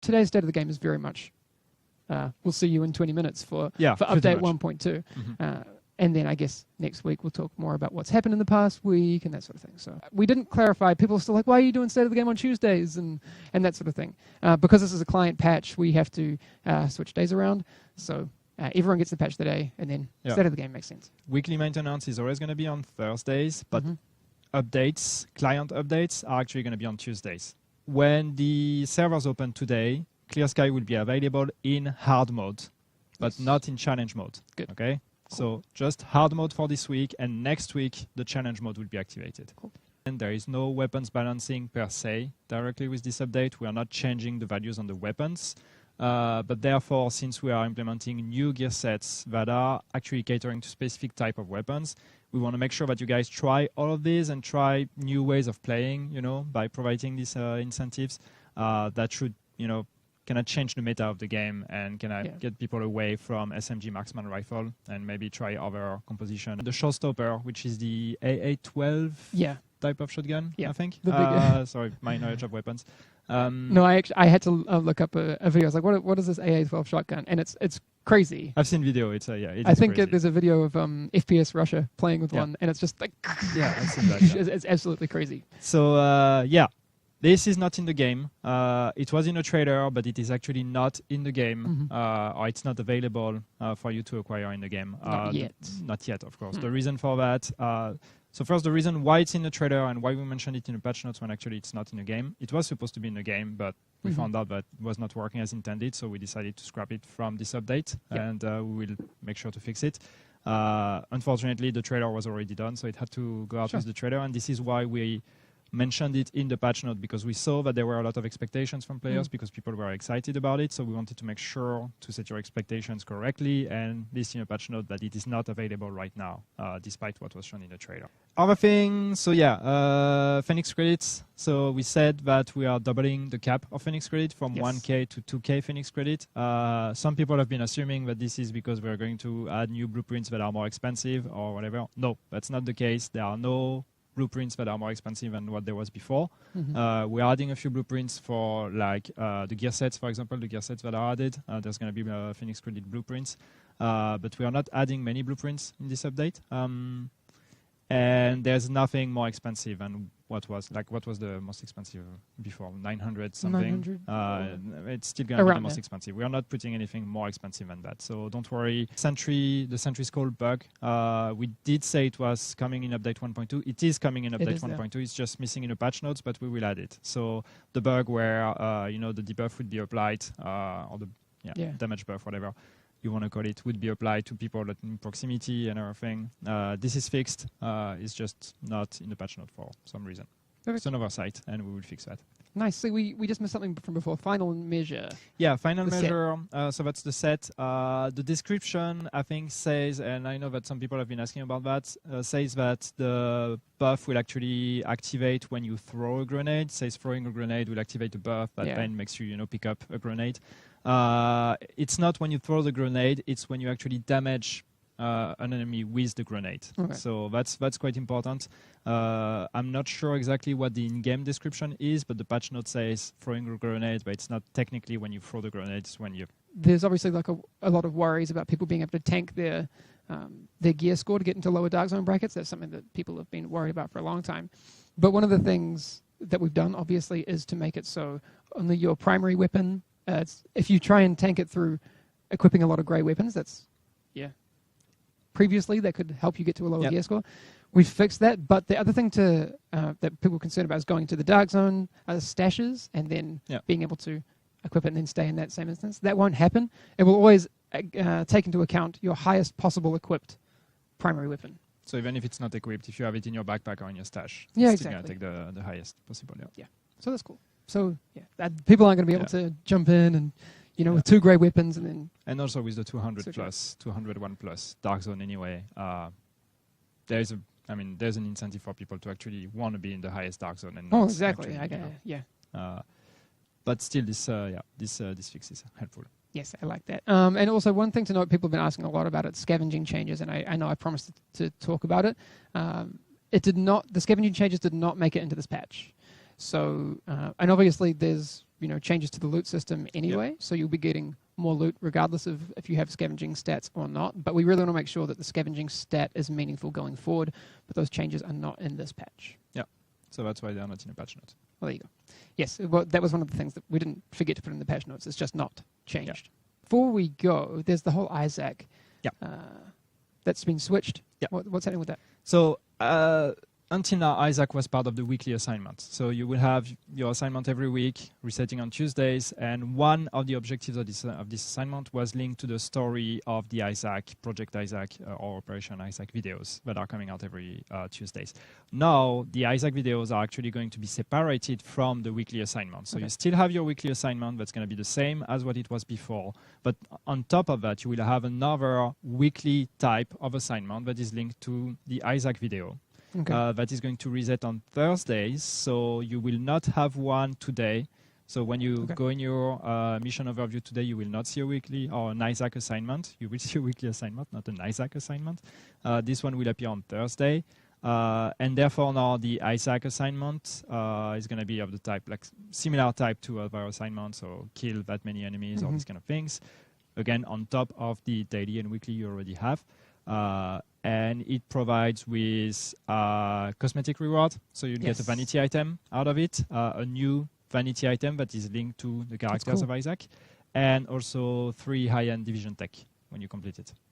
today's state of the game is very much, we'll see you in 20 minutes for update 1.2. And then I guess next week we'll talk more about what's happened in the past week and that sort of thing. So we didn't clarify. People are still like, why are you doing State of the Game on Tuesdays and that sort of thing. Because this is a client patch, we have to switch days around. So everyone gets the patch today, and then State of the Game makes sense. Weekly maintenance is always going to be on Thursdays, but updates, client updates, are actually going to be on Tuesdays. When the servers open today, Clear Sky will be available in hard mode, but not in challenge mode. Good. Okay? So just hard mode for this week, and next week the challenge mode will be activated. Cool. And there is no weapons balancing per se directly with this update. We are not changing the values on the weapons, but therefore, since we are implementing new gear sets that are actually catering to specific type of weapons, we want to make sure that you guys try all of these and try new ways of playing, by providing these incentives that should, can I change the meta of the game, and can I get people away from SMG marksman rifle and maybe try other composition. The Showstopper, which is the AA-12 type of shotgun, I think. Sorry, my knowledge of weapons. No, I had to look up a video. I was like, what is this AA-12 shotgun? And it's crazy. I've seen video. It's I think there's a video of FPS Russia playing with one, and it's just like I've seen that. It's absolutely crazy. So this is not in the game. It was in a trailer, but it is actually not in the game, or it's not available for you to acquire in the game. Not yet. Not yet, of course. The reason for that, so first, the reason why it's in the trailer and why we mentioned it in the patch notes when actually it's not in the game. It was supposed to be in the game, but we found out that it was not working as intended, so we decided to scrap it from this update, and we will make sure to fix it. Unfortunately, the trailer was already done, so it had to go out with the trailer, and this is why we mentioned it in the patch note, because we saw that there were a lot of expectations from players because people were excited about it. So we wanted to make sure to set your expectations correctly and list in a patch note that it is not available right now, despite what was shown in the trailer. Other things, so Phoenix credits. So we said that we are doubling the cap of Phoenix credit from 1K to 2K Phoenix credit. Some people have been assuming that this is because we're going to add new blueprints that are more expensive or whatever. No, that's not the case. There are no blueprints that are more expensive than what there was before. We're adding a few blueprints for the gear sets, for example, the gear sets that are added. There's going to be Phoenix credit blueprints, but we are not adding many blueprints in this update. And there's nothing more expensive than what was the most expensive before? 900 something. 900. It's still going to be the most expensive. We are not putting anything more expensive than that. So don't worry. Sentry, the Sentry skull bug, we did say it was coming in update 1.2. It is coming in update 1.2. It's just missing in the patch notes, but we will add it. So the bug where the debuff would be applied, or the damage buff, whatever you want to call it, would be applied to people in proximity and everything. This is fixed. It's just not in the patch note for some reason. It's an oversight, and we will fix that. Nice. So we just missed something from before. Final measure. Yeah, final measure. So that's the set. The description, I think, says, and I know that some people have been asking about that, says that the buff will actually activate when you throw a grenade. Says throwing a grenade will activate the buff that then makes you, pick up a grenade. It's not when you throw the grenade, it's when you actually damage an enemy with the grenade. So that's quite important. I'm not sure exactly what the in-game description is, but the patch note says throwing a grenade, but it's not technically when you throw the grenades. When you there's obviously a lot of worries about people being able to tank their gear score to get into lower dark zone brackets. That's something that people have been worried about for a long time. But one of the things that we've done, obviously, is to make it so only your primary weapon. If you try and tank it through equipping a lot of grey weapons, previously that could help you get to a lower gear score. We've fixed that, but the other thing that people are concerned about is going to the dark zone stashes and then being able to equip it and then stay in that same instance. That won't happen. It will always take into account your highest possible equipped primary weapon. So even if it's not equipped, if you have it in your backpack or in your stash, it's still going to take the highest possible. Yeah. So that's cool. So people aren't going to be able to jump in and with two grey weapons and also with the 200 plus 201 plus dark zone anyway. There's an incentive for people to actually want to be in the highest dark zone. And exactly. But still, this fix is helpful. Yes, I like that. And also one thing to note, people have been asking a lot about it, scavenging changes, and I know I promised to talk about it. The scavenging changes did not make it into this patch. So, and obviously there's changes to the loot system anyway, so you'll be getting more loot regardless of if you have scavenging stats or not. But we really want to make sure that the scavenging stat is meaningful going forward, but those changes are not in this patch. Yeah, so that's why they're not in a patch note. Well, there you go. Yes, well, that was one of the things that we didn't forget to put in the patch notes. It's just not changed. Yeah. Before we go, there's the whole ISAC that's been switched. Yeah. What's happening with that? So until now, ISAC was part of the weekly assignment. So you will have your assignment every week, resetting on Tuesdays, and one of the objectives of this assignment was linked to the story of the ISAC, Project ISAC, or Operation ISAC videos that are coming out every Tuesdays. Now, the ISAC videos are actually going to be separated from the weekly assignment. So you still have your weekly assignment that's going to be the same as what it was before, but on top of that, you will have another weekly type of assignment that is linked to the ISAC video. That is going to reset on Thursdays, so you will not have one today. So when you go in your mission overview today, you will not see a weekly or an ISAC assignment. You will see a weekly assignment, not an ISAC assignment. This one will appear on Thursday. And therefore now the ISAC assignment is going to be of the type, like similar type to other assignments, so kill that many enemies, all these kind of things. Again, on top of the daily and weekly you already have. And it provides with cosmetic reward, so you get a vanity item out of it, a new vanity item that is linked to the characters of ISAC, and also 3 high-end division tech when you complete it.